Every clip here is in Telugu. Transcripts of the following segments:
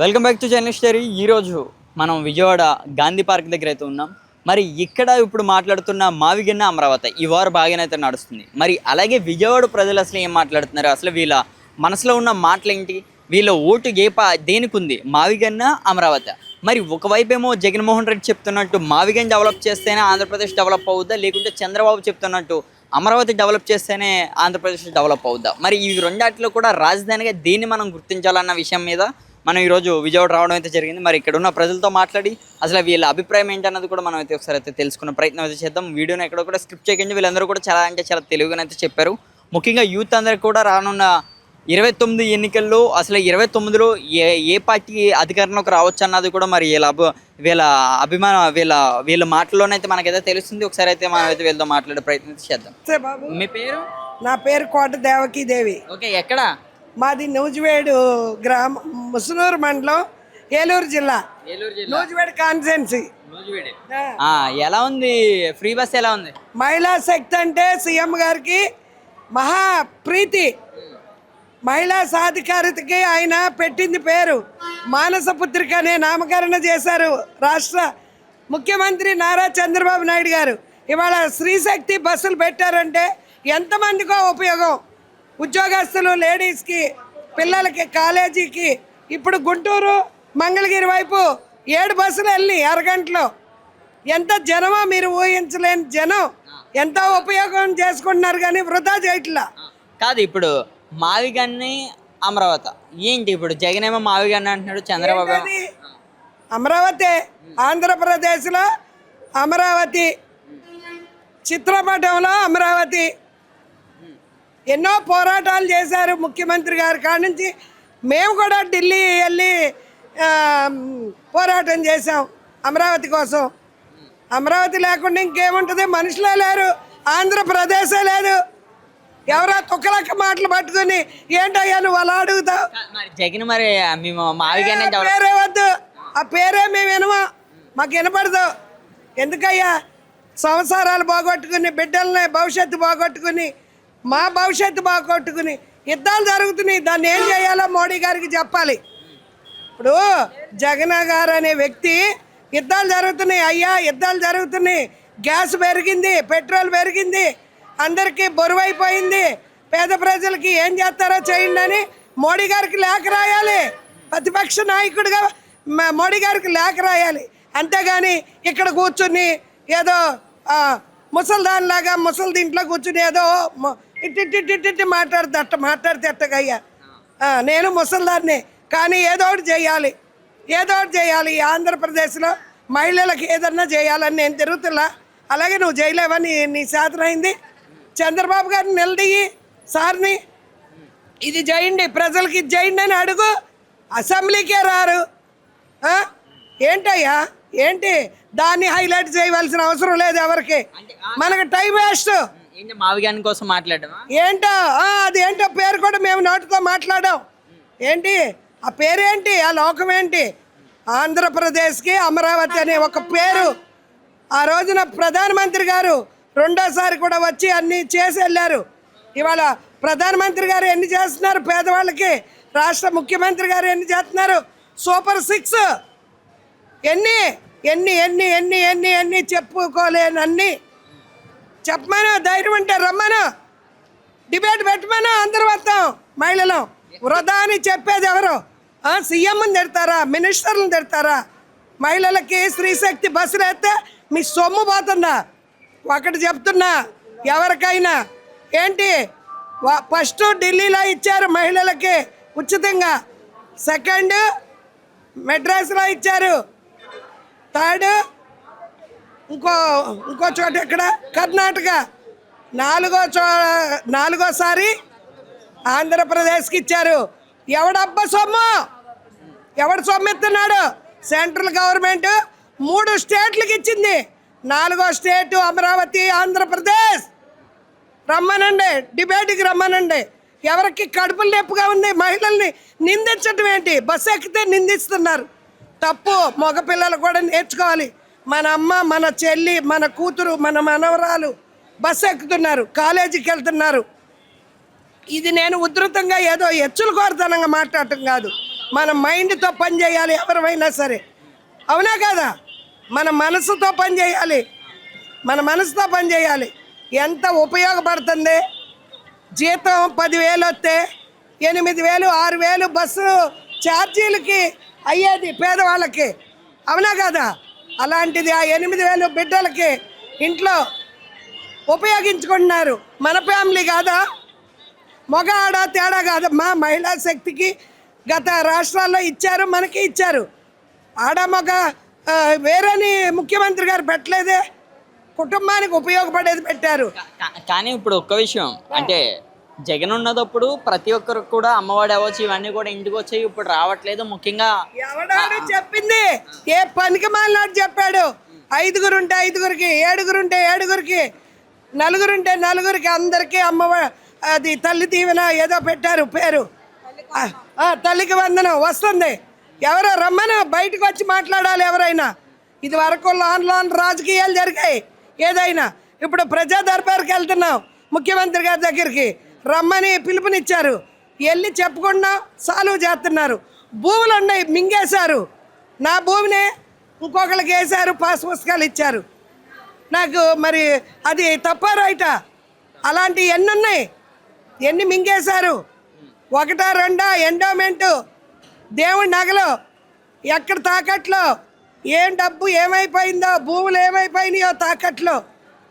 Welcome back to journalist story. ఈరోజు మనం విజయవాడ గాంధీ పార్క్ దగ్గర అయితే ఉన్నాం. మరి ఇక్కడ ఇప్పుడు మాట్లాడుతున్న మావిగన్న అమరావతి ఈ వారు బాగానైతే నడుస్తుంది. మరి అలాగే విజయవాడ ప్రజలు అసలు ఏం మాట్లాడుతున్నారు, అసలు వీళ్ళ మనసులో ఉన్న మాటలు ఏంటి, వీళ్ళ ఓటు దేనికి ఉంది, మావిగన్న అమరావతి. మరి ఒకవైపేమో జగన్మోహన్ రెడ్డి చెప్తున్నట్టు మావిగన్ డెవలప్ చేస్తేనే ఆంధ్రప్రదేశ్ డెవలప్ అవుద్దా, లేకుంటే చంద్రబాబు చెప్తున్నట్టు అమరావతి డెవలప్ చేస్తేనే ఆంధ్రప్రదేశ్ డెవలప్ అవుద్దా. మరి ఈ రెండాటిలో కూడా రాజధానిగా దేన్ని మనం గుర్తించాలన్న విషయం మీద మనం ఈరోజు విజయవాడ రావడం అయితే జరిగింది. మరి ఇక్కడ ఉన్న ప్రజలతో మాట్లాడి అసలు వీళ్ళ అభిప్రాయం ఏంటన్నది కూడా మనం అయితే ఒకసారి అయితే తెలుసుకున్న ప్రయత్నం అయితే చేద్దాం. వీడియోని ఎక్కడ కూడా స్క్రిప్ట్ చేయకుండా వీళ్ళందరూ కూడా చాలా అంటే చాలా తెలుగునైతే చెప్పారు. ముఖ్యంగా యూత్ అందరికి కూడా రానున్న 29 ఎన్నికల్లో అసలు 29లో ఏ పార్టీ అధికారంలోకి రావచ్చు అన్నది కూడా మరి వీళ్ళ అభిమానం వీళ్ళ మాటల్లోనైతే మనకైతే తెలుస్తుంది. ఒకసారి అయితే మనం అయితే వీళ్ళతో మాట్లాడే ప్రయత్నం చేద్దాం. మీ పేరు? నా పేరు కోట దేవకీ దేవి. ఓకే, ఎక్కడ? మాది నూజివేడు గ్రామం, ముసునూరు మండలం, ఏలూరు జిల్లా, నూజివేడు కాన్స్టిట్యున్సీ. ఎలా ఉంది ఫ్రీ బస్? ఎలా ఉంది? మహిళా శక్తి అంటే సీఎం గారికి మహా ప్రీతి. మహిళా సాధికారితకి ఆయన పెట్టింది పేరు మానసపుత్రిక అనే నామకరణ చేశారు రాష్ట్ర ముఖ్యమంత్రి నారా చంద్రబాబు నాయుడు గారు. ఇవాళ స్త్రీశక్తి బస్సులు పెట్టారంటే ఎంతమందికో ఉపయోగం. ఉద్యోగస్తులు, లేడీస్కి, పిల్లలకి, కాలేజీకి. ఇప్పుడు గుంటూరు మంగళగిరి వైపు 7 బస్సులు వెళ్ళి అరగంటలో. ఎంత జనమో మీరు ఊహించలేని జనం. ఎంతో ఉపయోగం చేసుకుంటున్నారు కానీ వృధా చేయట్లా. కాదు, ఇప్పుడు మావిగన్ని అమరావతి ఏంటి? ఇప్పుడు జగన్ ఏమో మావిగన్ని అంటున్నాడు, చంద్రబాబు అమరావతి. ఆంధ్రప్రదేశ్లో అమరావతి, చిత్రపటంలో అమరావతి. ఎన్నో పోరాటాలు చేశారు ముఖ్యమంత్రి గారి కాడ నుంచి. మేము కూడా ఢిల్లీ వెళ్ళి పోరాటం చేసాం అమరావతి కోసం. అమరావతి లేకుండా ఇంకేముంటుంది? మనుషులే లేరు, ఆంధ్రప్రదేశే లేదు. ఎవరో తొక్కలక్క మాటలు పట్టుకుని ఏంటయ్యా నువ్వు అలా అడుగుతావు? జగన్ మరి పేరే వద్దు, ఆ పేరే మేము వినమా, మాకు వినపడదు. ఎందుకయ్యా సంసారాలు బాగొట్టుకుని, బిడ్డల్ని భవిష్యత్తు బాగొట్టుకుని, మా భవిష్యత్తు బాగొట్టుకుని యుద్ధాలు జరుగుతున్నాయి. దాన్ని ఏం చేయాలో మోడీ గారికి చెప్పాలి. ఇప్పుడు జగన్ గారు అనే వ్యక్తి యుద్ధాలు జరుగుతున్నాయి, అయ్యా యుద్ధాలు జరుగుతున్నాయి, గ్యాస్ పెరిగింది, పెట్రోల్ పెరిగింది, అందరికీ బరువైపోయింది, పేద ప్రజలకి ఏం చేస్తారో చేయండి అని మోడీ గారికి లేఖ రాయాలి. ప్రతిపక్ష నాయకుడిగా మోడీ గారికి లేఖ రాయాలి. అంతేగాని ఇక్కడ కూర్చుని ఏదో ముసల్దానిలాగా ముసలి దీంట్లో కూర్చుని ఏదో ఇట్టి మాట్లాడితే అట్టగయ్యా. నేను ముసల్దాన్నే, కానీ ఏదో ఒకటి చేయాలి, ఏదో ఒకటి చేయాలి. ఈ ఆంధ్రప్రదేశ్లో మహిళలకు ఏదన్నా చేయాలని నేను తిరుగుతున్నా. అలాగే నువ్వు చేయలేవని నీ శాతనైంది. చంద్రబాబు గారిని నిలదీయి, సార్ని ఇది చేయండి, ప్రజలకి ఇది చేయండి అని అడుగు. అసెంబ్లీకే రారు. ఏంటయ్యా ఏంటి? దాన్ని హైలైట్ చేయవలసిన అవసరం లేదు ఎవరికి. మనకు టైం వేస్ట్. మావిగాని కోసం మాట్లాడమా ఏంటో? అది ఏంటో పేరు కూడా మేము నోటితో మాట్లాడాం. ఏంటి ఆ పేరేంటి? ఆ లోకం ఏంటి? ఆంధ్రప్రదేశ్కి అమరావతి అనే ఒక పేరు. ఆ రోజున ప్రధానమంత్రి గారు రెండోసారి కూడా వచ్చి అన్నీ చేసి వెళ్ళారు. ఇవాళ ప్రధానమంత్రి గారు ఎన్ని చేస్తున్నారు పేదవాళ్ళకి, రాష్ట్ర ముఖ్యమంత్రి గారు ఎన్ని చేస్తున్నారు? సూపర్ 6 ఎన్ని ఎన్ని ఎన్ని ఎన్ని ఎన్ని ఎన్ని చెప్పుకోలేనన్ని. చెప్పమను, ధైర్యం ఉంటే రమ్మను, డిబేట్ పెట్టమను, అందరూ వస్తాం మహిళలు. వృధా అని చెప్పేది ఎవరు? సీఎంని తిడతారా, మినిస్టర్లను తిడతారా? మహిళలకి స్త్రీశక్తి బస్సులు వేస్తే మీ సొమ్ము పోతుందా? ఒకటి చెప్తున్నా ఎవరికైనా, ఏంటి ఫస్ట్ ఢిల్లీలో ఇచ్చారు మహిళలకి ఉచితంగా, సెకండ్ మెడ్రాస్లో ఇచ్చారు, థర్డ్ ఇంకో చోట ఎక్కడ కర్ణాటక, నాలుగోసారి ఆంధ్రప్రదేశ్కి ఇచ్చారు. ఎవడబ్బా సొమ్ము? ఎవడు సొమ్ము ఇస్తున్నాడు? సెంట్రల్ గవర్నమెంట్ 3 స్టేట్లకు ఇచ్చింది. 4వ స్టేటు అమరావతి, ఆంధ్రప్రదేశ్. రమ్మనండి, డిబేట్కి రమ్మనండి. ఎవరికి కడుపులు నొప్పిగా ఉంది? మహిళల్ని నిందించడం ఏంటి? బస్సు ఎక్కితే నిందిస్తున్నారు. తప్పు. మగపిల్లలు కూడా నేర్చుకోవాలి. మన అమ్మ, మన చెల్లి, మన కూతురు, మన మనవరాలు బస్సు ఎక్కుతున్నారు, కాలేజీకి వెళ్తున్నారు. ఇది నేను ఉధృతంగా ఏదో ఎచ్చులు కోరతనంగా మాట్లాడటం కాదు. మన మైండ్తో పని చేయాలి ఎవరైనా సరే, అవునా కదా? మన మనసుతో పని చేయాలి, మన మనసుతో పని చేయాలి. ఎంత ఉపయోగపడుతుంది? జీతం 10,000 వస్తే 8,000 6,000 బస్సు ఛార్జీలకి అయ్యేది పేదవాళ్ళకి, అవునా కదా? అలాంటిది ఆ 8,000 బిడ్డలకి ఇంట్లో ఉపయోగించుకుంటున్నారు. మన ఫ్యామిలీ కాదా? మగ ఆడ తేడా కాదమ్మా. మహిళా శక్తికి గత రాష్ట్రాల్లో ఇచ్చారు, మనకి ఇచ్చారు. ఆడ మగ వేరేని ముఖ్యమంత్రి గారు పెట్టలేదే, కుటుంబానికి ఉపయోగపడేది పెట్టారు. కానీ ఇప్పుడు ఒక్క విషయం అంటే జగన్ ఉన్నదప్పుడు ప్రతి ఒక్కరికి కూడా అమ్మఒడి అవ్వచ్చు ఇవన్నీ కూడా ఇంటికి వచ్చాయి, ఇప్పుడు రావట్లేదు. ముఖ్యంగా ఎవడాడు చెప్పింది? ఏ పనికి మాలినాడు చెప్పాడు? 5 ఉంటే 5కి, 7 ఉంటే 7కి, 4 ఉంటే 4కి, అందరికీ అది తల్లి దీవెన ఏదో పెట్టారు పేరు, తల్లికి వందనం వస్తుంది. ఎవరో రమ్మను, బయటకు వచ్చి మాట్లాడాలి ఎవరైనా. ఇది వరకు లోన్ రాజకీయాలు జరిగాయి ఏదైనా. ఇప్పుడు ప్రజా దర్బార్కి వెళ్తున్నాం, ముఖ్యమంత్రి గారి దగ్గరికి రమ్మని పిలుపునిచ్చారు. వెళ్ళి చెప్పుకున్నాం, సాల్వ్ చేస్తున్నారు. భూములు ఉన్నాయి, మింగేశారు. నా భూమిని ఇంకొకరికి వేశారు, పాస్ పుస్తకాలు ఇచ్చారు నాకు. మరి అది తప్ప రైటా? అలాంటి ఎన్ని ఉన్నాయి, ఎన్ని మింగేశారు? 1 2 ఎండోమెంటు, దేవుడి నగలు ఎక్కడ తాకట్లో, ఏం డబ్బు ఏమైపోయిందో, భూములు ఏమైపోయినాయో తాకట్లో.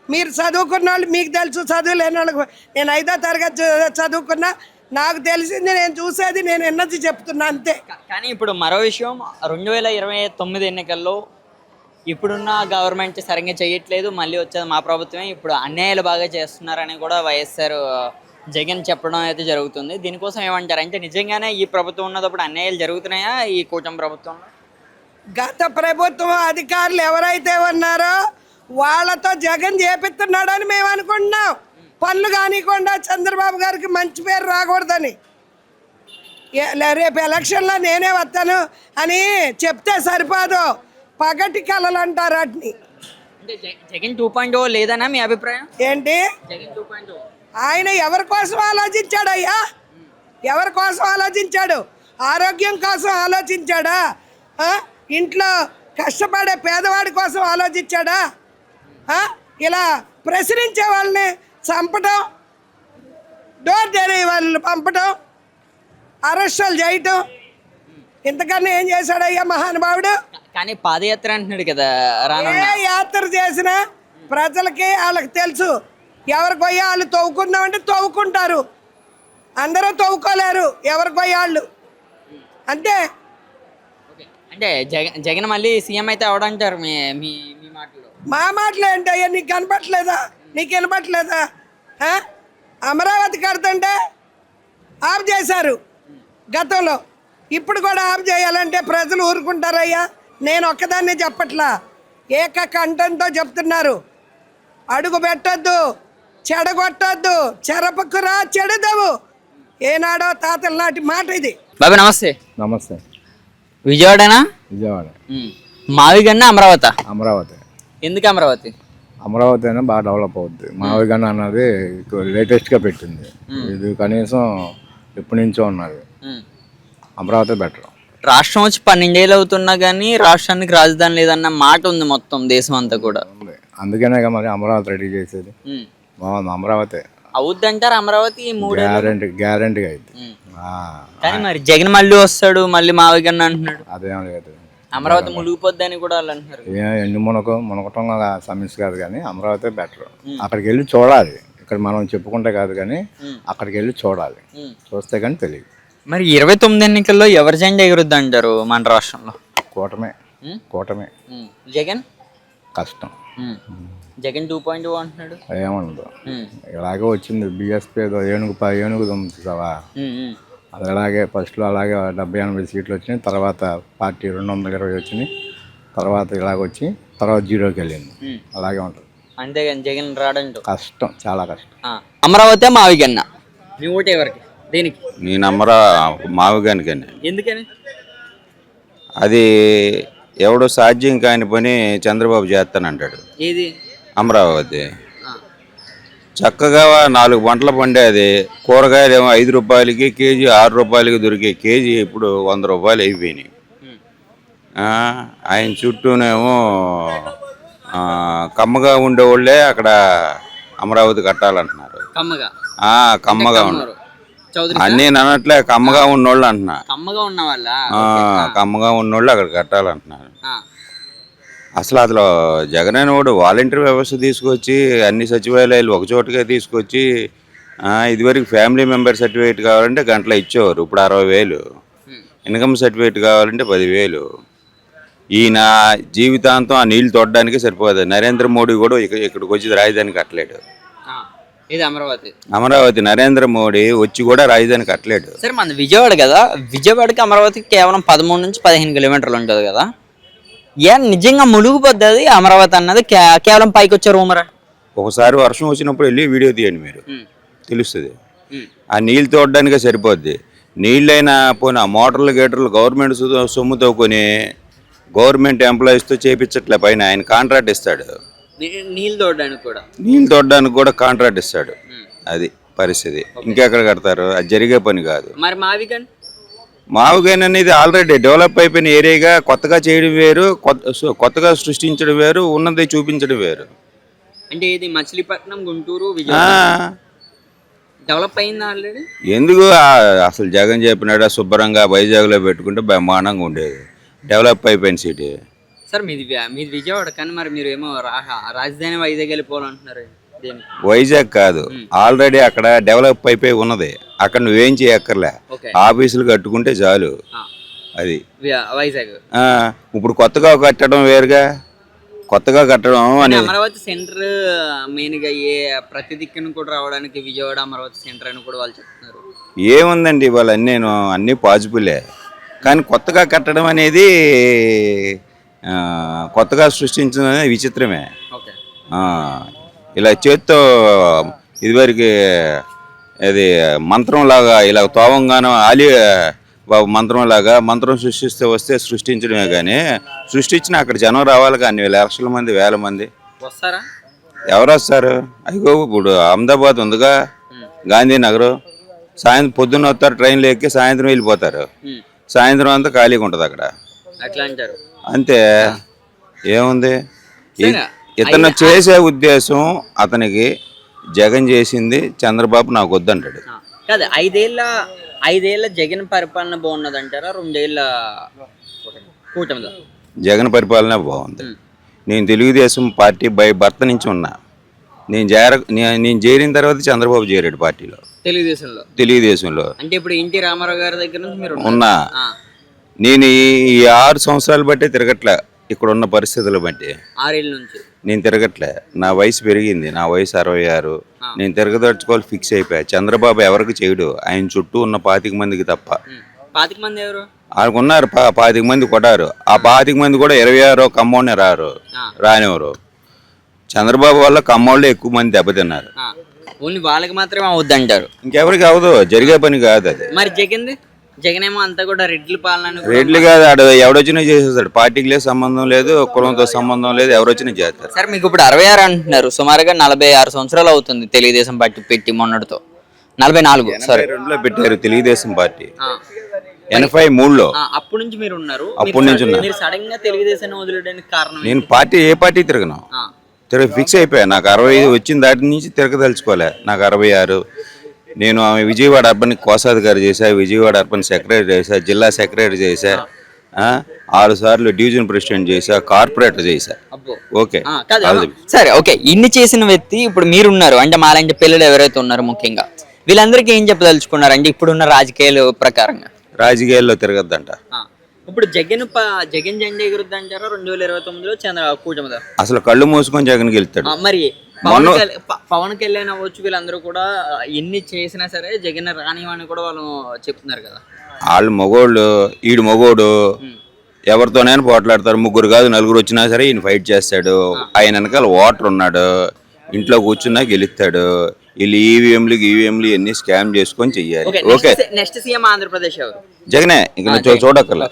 మీరు చదువుకున్న వాళ్ళు మీకు తెలుసు, చదువు లేని వాళ్ళకి. నేను 5వ తరగతి చదువుకున్నా, నాకు తెలిసింది, నేను చూసేది, నేను ఎన్నది చెప్తున్నా అంతే. కానీ ఇప్పుడు మరో విషయం, 2029 ఎన్నికల్లో ఇప్పుడున్న గవర్నమెంట్ సరిగ్గా చేయట్లేదు, మళ్ళీ వచ్చేది మా ప్రభుత్వమే, ఇప్పుడు అన్యాయాలు బాగా చేస్తున్నారని కూడా వైఎస్ఆర్ జగన్ చెప్పడం అయితే జరుగుతుంది. దీనికోసం ఏమంటారు? అంటే నిజంగానే ఈ ప్రభుత్వం ఉన్నప్పుడు అన్యాయాలు జరుగుతున్నాయా ఈ కూటమి ప్రభుత్వంలో? గత ప్రభుత్వం అధికారులు ఎవరైతే ఉన్నారో వాళ్ళతో జగన్ చేపిస్తున్నాడని మేము అనుకుంటున్నాం. పనులు కానికుండా చంద్రబాబు గారికి మంచి పేరు రాకూడదని. రేపు ఎలక్షన్లో నేనే వస్తాను అని చెప్తే సరిపోదు, పగటి కళలు అంటారు వాటిని. అంటే జగన్ 2.0 లేదనా మీ అభిప్రాయం? ఏంటి? జగన్ 2.0 ఆయన ఎవరి కోసం ఆలోచించాడు అయ్యా? ఎవరి కోసం ఆలోచించాడు? ఆరోగ్యం కోసం ఆలోచించాడా? ఇంట్లో కష్టపడే పేదవాడి కోసం ఆలోచించాడా? ఇలా ప్రశ్నించే వాళ్ళని చంపటం, డోర్ డెలివరీ వాళ్ళని పంపటం, అరెస్టులు చేయటం, ఇంతకన్నా ఏం చేశాడయ్యా మహానుభావుడు? కానీ పాదయాత్ర అంటున్నాడు కదా, ఏ యాత్ర చేసినా ప్రజలకి వాళ్ళకి తెలుసు. ఎవరికి పోయి వాళ్ళు తవ్వుకుందామంటే తవ్వుకుంటారు, అందరూ తవ్వుకోలేరు, ఎవరికి పోయి వాళ్ళు అంతే. అంటే జగన్ మళ్ళీ సీఎం అయితే అవడంటారు మీ మీ మీ మాటలు? మా మాటలు ఏంటయ్యా? నీకు కనపట్లేదా? నీకు వినపట్లేదా? అమరావతి కడుతుంటే ఆఫ్ చేశారు గతంలో, ఇప్పుడు కూడా ఆఫ్ చేయాలంటే ప్రజలు ఊరుకుంటారయ్యా? నేను ఒక్కదాన్నే చెప్పట్లా, ఏక కంఠంతో చెప్తున్నారు. అడుగు పెట్టొద్దు, చెడగొట్టొద్దు, చెరపకురా చెడదవు. ఏనాడో తాతల నాటి మాట ఇది. బాబా నమస్తే. నమస్తే. విజయవాడనా? విజయవాడ. మావిగన్న అమరావతి? అమరావతి. ఎందుకు అమరావతి? అమరావతి అయినా బాగా డెవలప్ అవుద్ది. మావిగన్న అన్నది లేటెస్ట్గా పెట్టింది, ఇది కనీసం ఎప్పటి నుంచో ఉన్నది. అమరావతి బెటర్. రాష్ట్రం వచ్చి 12 ఏళ్ళు అవుతున్నా కానీ రాష్ట్రానికి రాజధాని లేదన్న మాట ఉంది మొత్తం దేశం అంతా కూడా. అందుకనే మరి అమరావతి రెడీ చేసేది. బాగుంది అమరావతి. అవుద్దంటారు అమరావతి? గ్యారంటీగా అయితే. కానీ మరి జగన్ మళ్ళీ వస్తాడు, మళ్ళీ మావిగన్న అంటున్నాడు. అదేం లేదు, అమరావతి మునిగిపోద్దని కూడా వాళ్ళు అంటున్నారు. ఎన్ని మునగటం సమస్య కాదు, కానీ అమరావతి బెటర్. అక్కడికి వెళ్ళి చూడాలి, ఇక్కడ మనం చెప్పుకుంటే కాదు కానీ అక్కడికి వెళ్ళి చూడాలి, చూస్తే కానీ తెలియదు. మరి 29 ఎన్నికల్లో ఎవరి జెండా ఎగురుద్ది అంటారు మన రాష్ట్రంలో? కూటమే. జగన్ కష్టం. జగన్ 2.0 అంటున్నాడు. ఏమనదు, ఇలాగే వచ్చింది. బిఎస్పీ ఏదో ఏనుగు చూసావా, అది అలాగే ఫస్ట్లో అలాగే 70-80 సీట్లు వచ్చినాయి, తర్వాత పార్టీ 220 వచ్చినాయి, తర్వాత ఇలాగొచ్చి తర్వాత 0కి వెళ్ళింది. అలాగే ఉంటుంది. అంతేగాని జగన్ రాడంటూ కష్టం, చాలా కష్టం. అమరావతి మావిగన్న మీ ఓటు ఎవరికి? దేనికి? నేను మావిగానికని. ఎందుకని? అది ఎవడో సాధ్యం కాని పని చంద్రబాబు చేస్తానంటాడు. ఏది? అమరావతి చక్కగా 4 పంటలు పండేది. కూరగాయలు ఏమో 5 రూపాయలకి కేజీ, 6 రూపాయలకి దొరికే కేజీ ఇప్పుడు 100 రూపాయలు అయిపోయినాయి. ఆయన చుట్టూనేమో కమ్మగా ఉండేవాళ్ళే అక్కడ అమరావతి కట్టాలంటున్నారు. కమ్మగా ఉండరు అన్నీ అనట్లే, కమ్మగా ఉన్నోళ్ళు అంటున్నా. కమ్మగా ఉన్నోళ్ళు అక్కడ కట్టాలంటున్నారు. అసలు జగన్ అనేవాడు వాలంటీర్ వ్యవస్థ తీసుకొచ్చి అన్ని సచివాలయాలు ఒక చోటుగా తీసుకొచ్చి ఇదివరకు ఫ్యామిలీ మెంబర్ సర్టిఫికేట్ కావాలంటే గంటలో ఇచ్చేవారు, ఇప్పుడు 60,000. ఇన్కమ్ సర్టిఫికేట్ కావాలంటే 10,000. ఈయన జీవితాంతం ఆ నీళ్లు తోడడానికి సరిపోదు. నరేంద్ర మోడీ కూడా ఇక్కడికి వచ్చి రాజధాని కట్టలేడు. అమరావతి నరేంద్ర మోడీ వచ్చి కూడా రాజధాని కట్టలేడు. సరే మన విజయవాడ కదా, విజయవాడకి అమరావతికి కేవలం 13 నుంచి 15 కిలోమీటర్లు ఉంటుంది కదా. నిజంగా మునిగిపోద్ది అది అమరావతి అన్నది, కేవలం పైకి వచ్చే రూమరా? ఒకసారి వర్షం వచ్చినప్పుడు వెళ్ళి వీడియో తీయండి, మీరు తెలుస్తుంది. ఆ నీళ్ళు తోడడానికే సరిపోద్ది. నీళ్ళైనా పోయినా మోటార్లు గేటర్లు గవర్నమెంట్ సొమ్ముతో కొని గవర్నమెంట్ ఎంప్లాయీస్తో చేపించట్లే. పైన ఆయన కాంట్రాక్ట్ ఇస్తాడు, నీళ్ళు తోడడానికి కూడా కాంట్రాక్ట్ ఇస్తాడు. అది పరిస్థితి. ఇంకెక్కడ కడతారు? అది జరిగే పని కాదు. మరి మావుగైన్ అనేది ఆల్రెడీ డెవలప్ అయిపోయిన ఏరియాగా కొత్తగా చేయడం వేరు, కొత్తగా సృష్టించడం వేరు, ఉన్నది చూపించడం వేరు. అంటే ఇది మచిలీపట్నం, గుంటూరు, డెవలప్ అయింది ఆల్రెడీ. ఎందుకు అసలు జగన్ చెప్పినాడు శుభ్రంగా వైజాగ్లో పెట్టుకుంటే బ్రహ్మాండంగా ఉండేది. డెవలప్ అయిపోయిన సిటీ. సార్ మీది విజయవాడ, కానీ మరి మీరు ఏమో రాజధాని వైజాగ్ వెళ్ళిపోవాలంటున్నారు. వైజాగ్ కాదు, ఆల్రెడీ అక్కడ డెవలప్ అయిపోయి ఉన్నది. అక్కడ నువ్వేం చేయక్కర్లే, ఆఫీసులు కట్టుకుంటే చాలు. అది వైజాగ్. ఇప్పుడు కొత్తగా కట్టడం వేరుగా, కొత్తగా కట్టడం అని. అమరావతి సెంటర్ మెయిన్ గా ప్రతి దిక్కును కూడా రావడానికి విజయవాడ అమరావతి సెంటర్ అని కూడా వాళ్ళు చెప్తున్నారు. ఏముందండి ఇవాళ అన్నీ పాజిబులే, కానీ కొత్తగా కట్టడం అనేది కొత్తగా సృష్టించడం అనేది విచిత్రమే. ఇలా చేత్తో ఇదివరకు అది మంత్రంలాగా ఇలా తోవంగానే మంత్రంలాగా మంత్రం సృష్టిస్తే వస్తే సృష్టించడమే. కానీ సృష్టించిన అక్కడ జనం రావాలి, కానీ లక్షల మంది, వేల మంది వస్తారా? ఎవరు వస్తారు? అయ్యో ఇప్పుడు అహ్మదాబాద్ ఉందిగా, గాంధీనగర్, సాయంత్రం పొద్దున్న వస్తారు, ట్రైన్లో ఎక్కి సాయంత్రం వెళ్ళిపోతారు. సాయంత్రం అంతా ఖాళీగా ఉంటుంది అక్కడ. అట్లా అంటారు అంతే. ఏముంది? ఇతను చేసే ఉద్దేశం, అతనికి జగన్ చేసింది చంద్రబాబు నాకు వద్దంటాడు. కాదు, 5 ఏళ్ళ జగన్ పరిపాలన బాగున్నది అంటారా, 2 ఏళ్ళ కూటమిలో? జగన్ పరిపాలన బాగుంది. నేను తెలుగుదేశం పార్టీ బై భర్త నుంచి ఉన్నా. నేను చేరిన తర్వాత చంద్రబాబు చేరాడు పార్టీలో, తెలుగుదేశంలో. అంటే ఇప్పుడు ఎన్టీ రామారావు గారి దగ్గర నుంచి మీరు ఉన్నా. నేను ఈ 6 సంవత్సరాలు బట్టే తిరగట్లే, ఇక్కడ ఉన్న పరిస్థితులు బట్టి 6 ఏళ్ళ నుంచి నేను తిరగట్లే. నా వయసు పెరిగింది, నా వయసు 66. నేను తిరగదర్చుకోవాలి ఫిక్స్ అయిపోయా. చంద్రబాబు ఎవరికి చేయడు, ఆయన చుట్టూ ఉన్న 25 మందికి తప్ప. 25 మంది ఎవరు? వాళ్ళకు ఉన్నారు 25 మంది కొట్టారు. ఆ 25 మంది కూడా 26 కమ్మోడిని రానివ్వరు. చంద్రబాబు వల్ల కమ్మోళ్ళు ఎక్కువ మంది దెబ్బతిన్నారు. ఓన్లీ వాళ్ళకి మాత్రమే అవుద్దంటారు, ఇంకెవరికి అవదు. జరిగే పని కాదు అది. మరి జగన్ ఏమో అంతా కూడా రెడ్లు పాలన. రెడ్లు కాదు, ఆడు ఎవడొచ్చినా చేసేస్తాడు. పార్టీకి లేదు సంబంధం లేదు, కులంతో సంబంధం లేదు, ఎవరొచ్చినా చేస్తారు. సార్ మీకు ఇప్పుడు 66 అంటున్నారు, సుమారుగా 46 సంవత్సరాలు అవుతుంది తెలుగుదేశం పార్టీ పెట్టి. మొన్నటితో 44 82లో పెట్టారు తెలుగుదేశం పార్టీ, 83లో. అప్పటి నుంచి మీరు ఉన్నారు. అప్పటి నుంచి ఉన్నా. మీరు సడన్ గా తెలుగుదేశాన్ని వదిలేయడానికి కారణం? నేను ఏ పార్టీ తిరగను, ఫిక్స్ అయిపోయా. నాకు 65 వచ్చిన దాటి నుంచి తిరగదలుచుకోలే. నాకు 66. నేను విజయవాడ అర్బన్ కోశాధికారి చేశా, విజయవాడ అర్బన్ సెక్రటరీ చేశా, జిల్లా సెక్రటరీ చేశా, 6 సార్లు డివిజన్ ప్రెసిడెంట్ చేశా, కార్పొరేటర్ చేశా. ఓకే సరే, ఓకే. ఇన్ని చేసిన వ్యక్తి ఇప్పుడు మీరున్నారు. అంటే మాలాంటి పిల్లలు ఎవరైతే ఉన్నారో ముఖ్యంగా వీళ్ళందరికీ ఏం చెప్పదలుచుకున్నారు అంటే ఇప్పుడున్న రాజకీయాలు ప్రకారంగా? రాజకీయాల్లో తిరగద్దంట. ఇప్పుడు జగన్ జెండా ఎగురుద్ది అంటారా 2029లో కూటమి? అసలు కళ్ళు మూసుకొని జగన్ గెలుస్తాడు. మరి పవన్ కళ్యాణ్ అవ్వచ్చు, వీళ్ళందరూ కూడా ఎన్ని చేసినా సరే జగన్ రానివని కూడా వాళ్ళు చెప్తున్నారు కదా. వాళ్ళు మగోళ్ళు, ఈడు మగోడు, ఎవరితోనైనా పోట్లాడతారు. 3 కాదు 4 వచ్చినా సరే ఈయన ఫైట్ చేస్తాడు. ఆయన వెనకాల ఓటర్ ఉన్నాడు, ఇంట్లో కూర్చున్నా గెలుస్తాడు. వీళ్ళు ఈవీఎంలు ఎన్ని స్కామ్ చేసుకొని చెయ్యాలి. ఓకే, నెక్స్ట్ సీఎం ఆంధ్రప్రదేశ్ ఎవరు? జగనే. ఇంకా చూడక్కర్లా.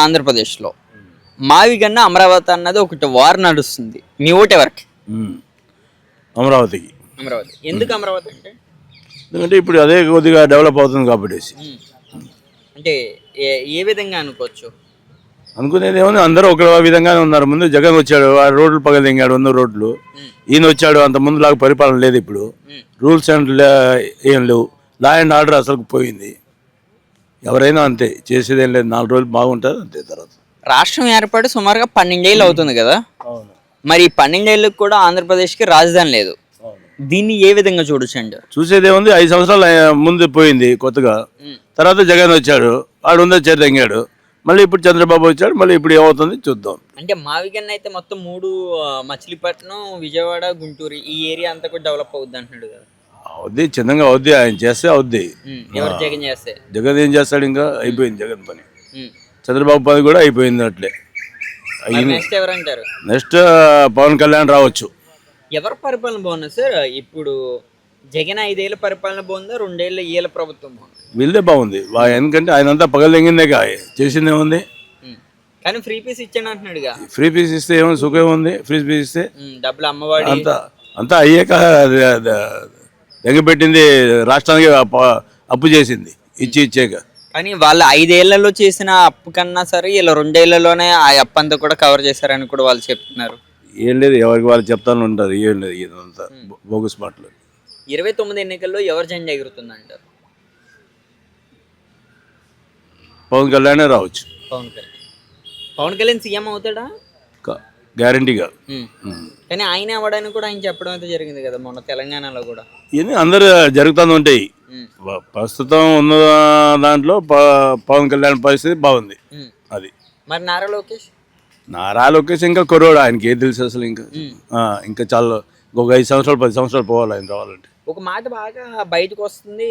ఆంధ్రప్రదేశ్ లో మావిగన్న అమరావతి అన్నది ఒకటి వార్ నడుస్తుంది. మీ ఓటు ఎవరికి? అమరావతికి. అమరావతి ఎందుకు అమరావతి అంటే? ఎందుకంటే ఇప్పుడు అదే కొద్దిగా డెవలప్ అవుతుంది కాబట్టి అంటే ఏ విధంగా అనుకోవచ్చు? అనుకునేది ఏముంది, అందరూ ఒక విధంగానే ఉన్నారు. ముందు జగన్ వచ్చాడు, ఆ రోడ్లు పగదింగాడు, 100 రోడ్లు. ఈయన వచ్చాడు, అంత ముందులాగా పరిపాలన లేదు. ఇప్పుడు రూల్స్ అండ్ ఏం లేవు, లా అండ్ ఆర్డర్ అసలు పోయింది. ఎవరైనా అంతే, చేసేదేం లేదు, 4 రోజులు బాగుంటారు అంతే. తర్వాత రాష్ట్రం ఏర్పడి సుమారుగా 12 ఏళ్ళు అవుతుంది కదా, మరి 12 ఏళ్ళకి కూడా ఆంధ్రప్రదేశ్కి రాజధాని లేదు. దీన్ని ఏ విధంగా చూడొచ్చు అండి? చూసేదేముంది, 5 సంవత్సరాలు ముందు పోయింది కొత్తగా. తర్వాత జగన్ వచ్చాడు, వాడు ఉందో చేతంగాడు. మళ్ళీ ఇప్పుడు చంద్రబాబు వచ్చాడు, మళ్ళీ ఇప్పుడు ఏమవుతుంది చూద్దాం. అంటే మావిగన్న అయితే మొత్తం 3 మచిలీపట్నం, విజయవాడ, గుంటూరు ఈ ఏరియా అంతా కూడా డెవలప్ అవుద్ది అంటున్నాడు కదా. అవుద్ది, చిన్నగా అవుద్ది, ఆయన చేస్తే అవుద్ది. ఎవరు జగన్ చేస్తే? జగన్ ఏం చేస్తాడు, ఇంకా అయిపోయింది జగన్ పని. చంద్రబాబు పని కూడా అయిపోయింది అట్లే. నెక్స్ట్ ఎవరంటారు? నెక్స్ట్ పవన్ కళ్యాణ్ రావచ్చు. ఎవరి పరిపాలన బాగుంది సార్? ఇప్పుడు జగన్ 5 ఏళ్ళ పరిపాలన బాగుందా, 2 ఏళ్ళ ఈల ప్రభుత్వం బాగుంది? వీళ్ళదే బాగుంది, ఎందుకంటే ఆయన అంతా పగలెంగిందే చేసింది ఏముంది. కానీ ఫ్రీ పీస్ ఇచ్చాను అంటున్నాడుగా. ఫ్రీ పీస్ ఇస్తే ఏముంది, సుఖం ఉంది. ఫ్రీ పీస్ ఇస్తే డబ్బులు అమ్మవాడి అంతా అయ్యాక ఎగబెట్టింది రాష్ట్రానికి, అప్పు చేసింది ఇచ్చాక. కానీ వాళ్ళు 5 ఏళ్లలో చేసిన అప్పు కన్నా సరే ఇలా 2 ఏళ్లలోనే ఆ అప్పు అంతా కూడా కవర్ చేశారని కూడా వాళ్ళు చెప్తున్నారు. ఏం లేదు, ఎవరికి వాళ్ళు చెప్తాను ఉంటారు. ఏం లేదు, ఇదంతా బోగస్ మాటలు. 29 ఎన్నికల్లో ఎవరు జెండా ఎగురుతుంది అంటారు? పవన్ కళ్యాణే రావచ్చు. పవన్ కళ్యాణ్ సీఎం అవుతాడా? గ్యారంటీగా. కానీ ఆయన అవ్వడానికి కూడా ఆయన చెప్పడం అయితే జరిగింది కదా మొన్న తెలంగాణలో కూడా. ఇవన్నీ అందరు జరుగుతూ ఉంటాయి. ప్రస్తుతం ఉన్న దాంట్లో పవన్ కళ్యాణ్ పరిస్థితి బాగుంది. అది మరి నారా లోకేష్ ఇంకా కుర్రోడు, ఆయనకి ఏం తెలుసు అసలు. ఇంకా చాలా ఒక 5 సంవత్సరాలు 10 సంవత్సరాలు పోవాలి ఆయన రావాలంటే. ఒక మాట బాగా బయటకు వస్తుంది,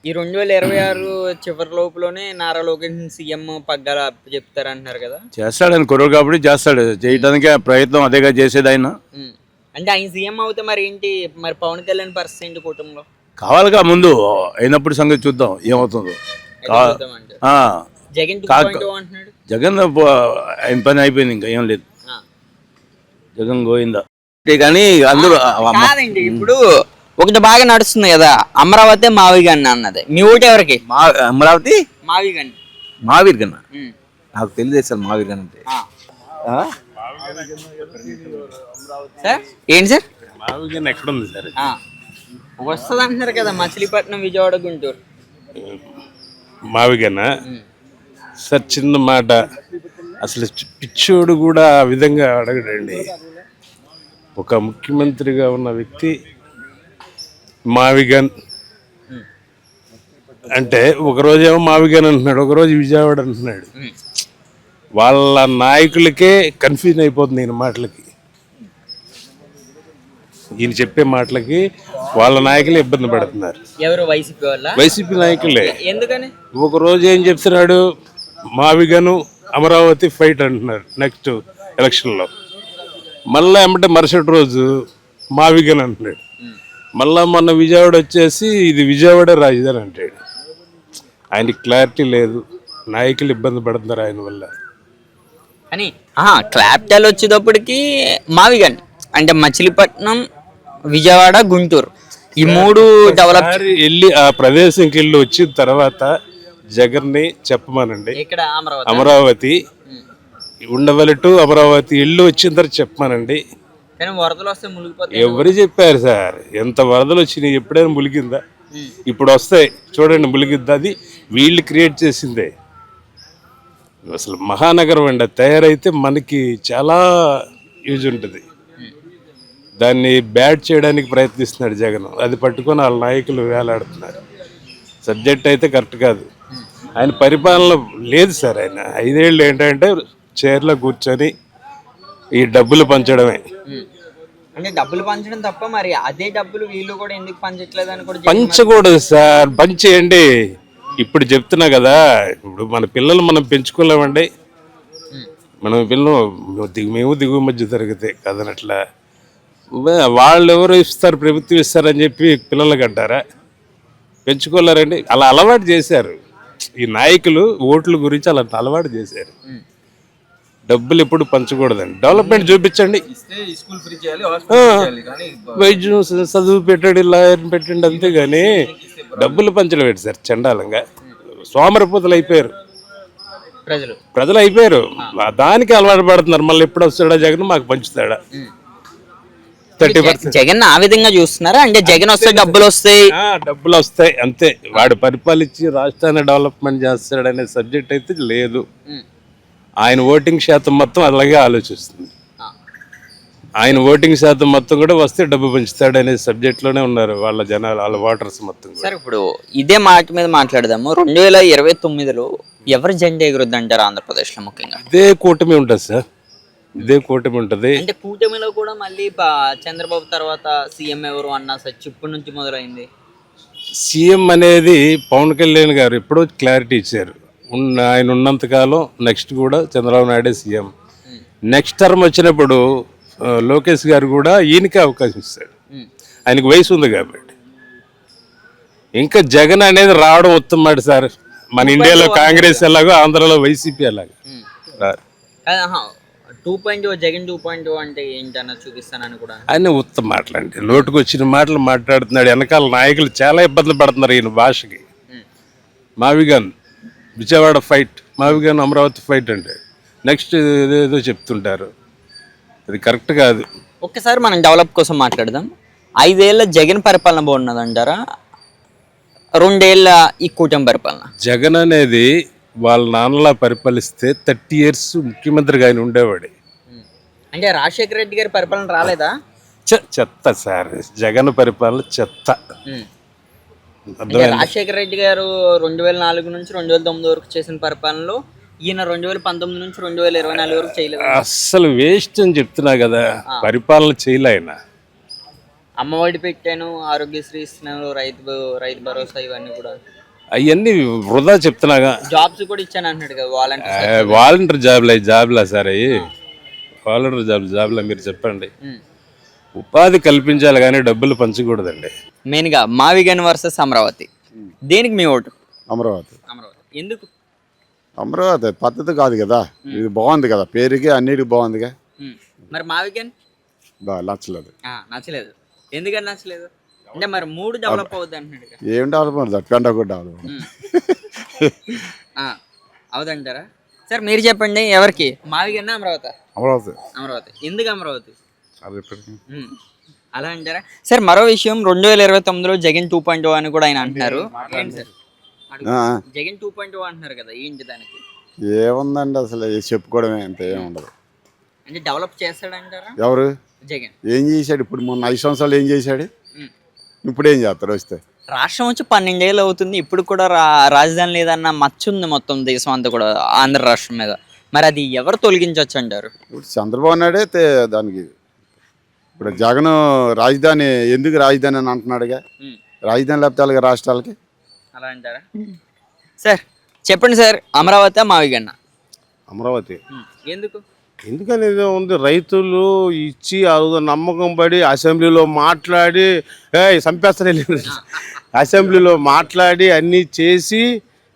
ఈ 2026 చివరి లోపులోనే నారా లోకేష్ సీఎం పగ్గాల చెప్తారంటున్నారు కదా. చేస్తాడు ఆయన, కుర్రోడు కాబట్టి చేస్తాడు, చేయడానికి ప్రయత్నం అదేగా చేసేది ఆయన. అంటే ఆయన సీఎం అవుతే మరి ఏంటి, మరి పవన్ కళ్యాణ్ పరిస్థితి ఏంటి కూటమిలో? కావాలిగా, ముందు అయినప్పుడు సంగతి చూద్దాం ఏమవుతుందో. జగన్ ఆయన పని అయిపోయింది, ఇంకా ఏం లేదు. జగన్ గోయిందా కానీ అందరూ. ఇప్పుడు ఒకటి బాగా నడుస్తుంది కదా, అమరావతి మావిగన్న అన్నది. మీ ఊటి ఎవరికి? అమరావతి మావిగన్. మావీర్ కన్నా నాకు తెలియదు సార్. మావీర్ కన్నా అంటే సార్ ఏంటి సార్? మావిగన్ ఎక్కడుంది సార్? వస్తుంది అంటున్నారు కదా మచిలీపట్నం, విజయవాడ, గుంటూరు. మావిగన్నా సార్, చిన్న మాట, అసలు పిచ్చోడు కూడా ఆ విధంగా అడగడండి. ఒక ముఖ్యమంత్రిగా ఉన్న వ్యక్తి మావిగన్ అంటే ఒకరోజేమో మావిగన్ అంటున్నాడు, ఒకరోజు విజయవాడ అంటున్నాడు. వాళ్ళ నాయకులకే కన్ఫ్యూజన్ అయిపోతుంది ఈయన మాటలకి. ఈయన చెప్పే మాటలకి వాళ్ళ నాయకులే ఇబ్బంది పడుతున్నారు. ఎవరు? వైసీపీ వాళ్ళ? వైసీపీ నాయకులే. ఎందుకని? ఒక రోజు ఏం చెప్తున్నాడు, మావిగను అమరావతి ఫైట్ అంటున్నారు నెక్స్ట్ ఎలక్షన్లో. మళ్ళీ ఏమంటే మరుసటి రోజు మావిగన్ అంటున్నాడు. మళ్ళా మొన్న విజయవాడ వచ్చేసి ఇది విజయవాడ రాజధాని అంటాడు. ఆయనకి క్లారిటీ లేదు, నాయకులు ఇబ్బంది పడుతున్నారు ఆయన వల్ల. అని క్యాపిటల్ వచ్చేటప్పటికి మావిగన్ అంటే మచిలీపట్నం, విజయవాడ, గుంటూరు ఈ 3 డెవలప్ వెళ్ళి ఆ ప్రదేశంకి వెళ్ళి వచ్చిన తర్వాత జగన్ని చెప్పమానండి. ఇక్కడ అమరావతి ఉండవల్లి టు అమరావతి ఇల్లు వచ్చిన తర్వాత చెప్పమానండి. కానీ వరదలు వస్తే మునిగిపోతాయి. ఎవరు చెప్పారు సార్? ఎంత వరదలు వచ్చినాయి, ఎప్పుడైనా ములిగిందా? ఇప్పుడు వస్తాయి చూడండి, ములిగిద్దా? అది వీళ్ళు క్రియేట్ చేసిందే. అసలు మహానగరం అండి, తయారైతే మనకి చాలా యూజ్ ఉంటుంది. దాన్ని బ్యాడ్ చేయడానికి ప్రయత్నిస్తున్నాడు జగన్. అది పట్టుకొని వాళ్ళ నాయకులు వేలాడుతున్నారు. సబ్జెక్ట్ అయితే కరెక్ట్ కాదు. ఆయన పరిపాలన లేదు సార్. ఆయన 5 ఏళ్ళు ఏంటంటే చైర్లో కూర్చొని ఈ డబ్బులు పంచడమే. అంటే డబ్బులు పంచడం తప్ప మరి అదే డబ్బులు వీళ్ళు కూడా ఎందుకు పంచట్లేదు అని కూడా పంచకూడదు సార్. పంచేయండి. ఇప్పుడు చెప్తున్నా కదా, ఇప్పుడు మన పిల్లలు మనం పెంచుకోలేమండి. మనం పిల్లలు మేము దిగువ మధ్య తరగతి కదనట్లా. వాళ్ళు ఎవరు ఇస్తారు, ప్రభుత్వం ఇస్తారని చెప్పి పిల్లలకి అంటారా? పెంచుకోలేరండి. అలా అలవాటు చేశారు ఈ నాయకులు. ఓట్ల గురించి అలా అలవాటు చేశారు. డబ్బులు ఎప్పుడు పంచకూడదండి. డెవలప్మెంట్ చూపించండి. వైద్యం చదువు పెట్టండి, లాయర్ని పెట్టండి, అంతేగాని డబ్బులు పంచడం ఏంటి సార్? చండాలంగా సోమరపోతులు అయిపోయారు ప్రజలు అయిపోయారు. దానికి అలవాటు పడుతున్నారు. మళ్ళీ ఎప్పుడు వస్తాడా జగన్ మాకు పంచుతాడా? 30%. జగన్ ఆ విధంగా చూస్తున్నారా? అంటే జగన్ వస్తే డబ్బులు వస్తాయి, డబ్బులు వస్తాయి అంతే. వాడు పరిపాలించి రాష్ట్రాన్ని డెవలప్మెంట్ చేస్తాడనే సబ్జెక్ట్ అయితే లేదు. ఆయన ఓటింగ్ శాతం మొత్తం అలాగే ఆలోచిస్తుంది. ఆయన ఓటింగ్ శాతం మొత్తం కూడా వస్తే డబ్బు పెంచుతాడు అనే సబ్జెక్ట్ లోనే ఉన్నారు వాళ్ళ జనాలు, వాళ్ళ ఓటర్స్ మొత్తం కూడా. సార్ ఇప్పుడు ఇదే మాట మీద మాట్లాడదాము. 2029లో ఎవరు జెండా ఎగురుద్ది అంటారు ఆంధ్రప్రదేశ్ లో? ముఖ్యంగా ఇదే కూటమి ఉంటుంది సార్, ఇదే కూటమి ఉంటుంది. అంటే కూటమిలో కూడా మళ్ళీ చంద్రబాబు తర్వాత సీఎం ఎవరు అన్న సచ్ ఇప్పటి నుంచి మొదలైంది. సీఎం అనేది పవన్ కళ్యాణ్ గారు ఎప్పుడో క్లారిటీ ఇచ్చారు. ఆయన ఉన్నంతకాలం నెక్స్ట్ కూడా చంద్రబాబు నాయుడే సీఎం. నెక్స్ట్ టర్మ్ వచ్చినప్పుడు లోకేష్ గారు కూడా ఈయనకే అవకాశం ఇస్తాడు, ఆయనకు వయసు ఉంది కాబట్టి. ఇంకా జగన్ అనేది రావడం ఉత్తమాట సార్. మన ఇండియాలో కాంగ్రెస్ ఎలాగో ఆంధ్రాలో వైసీపీ అలాగా. 2.0 జగన్ 2.0 అంటే ఏంటన్నా చూపిస్తానని కూడా అన్నీ ఉత్తమ మాటలండి. నోటుకు వచ్చిన మాటలు మాట్లాడుతున్నాడు. వెనకాల నాయకులు చాలా ఇబ్బంది పడుతున్నారు ఈయన భాషకి. మావిగాన్ విజయవాడ ఫైట్, మావిగాన్ అమరావతి ఫైట్ అంటే నెక్స్ట్ ఏదేదో చెప్తుంటారు. అది కరెక్ట్ కాదు. ఒక్కసారి మనం డెవలప్ కోసం మాట్లాడదాం. 5 ఏళ్ళ జగన్ పరిపాలన బాగున్నదంటారా? 2 ఏళ్ళ ఈ కూటమి పరిపాలన? జగన్ అనేది వాళ్ళ నాన్నలా పరిపాలిస్తే 30 years ముఖ్యమంత్రిగా ఆయన ఉండేవాడు. అంటే రాజశేఖర రెడ్డి గారి పరిపాలన రాలేదా? చెత్త సార్, జగన్ పరిపాలన చెత్త. అంటే రాజశేఖర రెడ్డి గారు 2004 నుంచి 2009 వరకు చేసిన పరిపాలనలో ఈయన 2019 నుంచి 2024 వరకు చేయలేదు. అస్సలు వేస్ట్ అని చెప్తున్నా కదా, పరిపాలన చేయలే ఆయన. అమ్మఒడి పెట్టాను, ఆరోగ్యశ్రీ ఇస్తున్నాను, రైతు భరోసా, ఇవన్నీ కూడా అవన్నీ వృధా చెప్తున్నాగా. జాబ్స్ కూడా ఇచ్చాను అంటున్నాడు కదా. వాలంటీర్ జాబ్లా సార్? అవి వాలంటీర్ జాబ్లా మీరు చెప్పండి. ఉపాధి కల్పించాలి కానీ డబ్బులు పంచకూడదండి. మెయిన్గా మావిగన్ వర్సెస్ అమరావతి, దేనికి మీ ఓటు? అమరావతి. ఎందుకు అమరావతి పద్ధతి కాదు కదా, ఇది బాగుంది కదా, పేరుకి అన్నిటికి బాగుందిగా. మరి మావిగన్ నచ్చలేదు. నచ్చలేదు. ఎందుకని నచ్చలేదు? అంటే మరి 3 డెవలప్ అవుద్ది అంటున్నాడు. ఏం డెవలప్మెంట్? పెంట కూడా డెవలప్మెంట్ అవుదంటారా? సార్ మీరు చెప్పండి, ఎవరికి మావిగన్ అమరావతి? అమరావతి. అమరావతి. ఎందుకు అమరావతి అలా అంటారా? సార్ మరో విషయం, 2029లో జగన్ 2.0 అని కూడా ఆయన అంటున్నారు. జగన్ 2.0 అంటున్నారు కదా, ఏంటి దానికి? ఏముందండి అసలు చెప్పుకోవడమే, అంత ఏముండదు. అంటే డెవలప్ చేస్తాడంటారా? ఎవరు జగన్ ఏం చేశాడు? ఇప్పుడు మొన్న 5 సంవత్సరాలు ఏం చేశాడు? ఇప్పుడు ఏం చేస్తారు వస్తే? రాష్ట్రం వచ్చి 12 ఏళ్ళు అవుతుంది, ఇప్పుడు కూడా రాజధాని లేదన్న మచ్చ ఉంది మొత్తం దేశం అంతా కూడా ఆంధ్ర రాష్ట్రం మీద. మరి అది ఎవరు తొలగించవచ్చు అంటారు? ఇప్పుడు చంద్రబాబు నాయుడే దానికి. ఇప్పుడు జగన్ రాజధాని ఎందుకు రాజధాని అని అంటున్నాడుగా, రాజధాని లేకపోతే అలాగే రాష్ట్రాలకి. అలా అంటారా? సార్ చెప్పండి సార్, అమరావతి మావిగన్న? అమరావతి. ఎందుకు? ఎందుకనేది ఉంది, రైతులు ఇచ్చి నమ్మకం పడి అసెంబ్లీలో మాట్లాడి చంపేస్తానే అసెంబ్లీలో మాట్లాడి అన్నీ చేసి